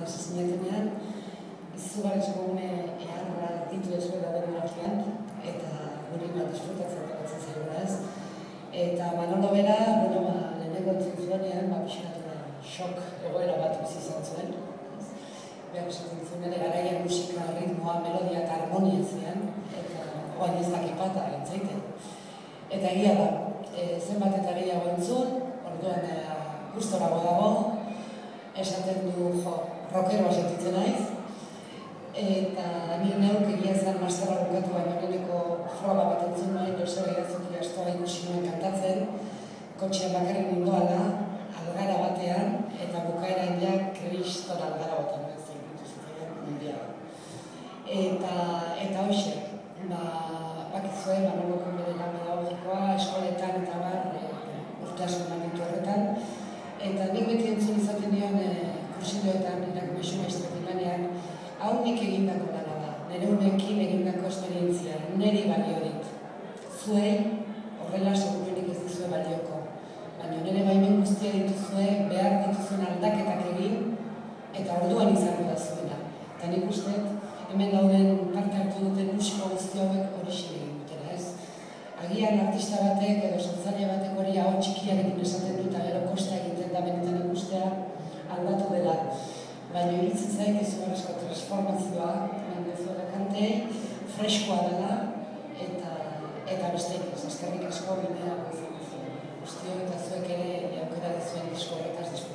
hasi zinetenean, izugarrizko gune eharra ditu ezuela den artean, eta guri bat disfrutatzen daratzen zaiguna ez. Eta Manolo bera, lehenengo entzun zuenean, pixkat shock egoera bat bizi izan zuen. Behar esaten zuen ere garaian musika, ritmoa, melodia eta harmonia zean, eta oain ez dakipata entzaiten. Eta egia da, zenbat eta gehiago entzun, orduan gustorago dago, esaten du rockeroa sentitzen naiz, eta ni neuk egia zen masterra bukatu baino leheneko froga bat entzun nuen, Joseba Irazuki astoa ikusi nuen kantatzen, kotxean bakarrik nindoala, algara batean, eta bukaeran ja kriston algara batean zen dituzitean mundiala. Eta hoxe, bakizue, Manoloko bere lan pedagogikoa, eskoletan eta urte asko eman ditu horretan, eta nik beti entzun izaten nion kursilloetan, irakumezu maiztekin lanean, hau nik egindako lana da, nire unekin egindako esperientzia, niri balio dit. Zuei, horrela seguruenik ez dizue balioko, baina nire baimen guztia dituzue, behar dituzuen aldaketak egin, eta orduan izango da zuena. Eta nik uste, hemen dauden parte hartu duten musiko guzti hauek hori egin dutela, ez? Agian artista batek edo sortzaile batek hori hau txikiarekin esaten dut, gero kosta egiten da benetan ikustea aldatu dela. Baina iruditzen zait izugarrizko transformazioa, Venezuela kantei, freskoa dela, eta besteik ez, eskerrik asko bidea guztiok eta zuek ere aukera dizuen disko horretaz disfrutatzeko.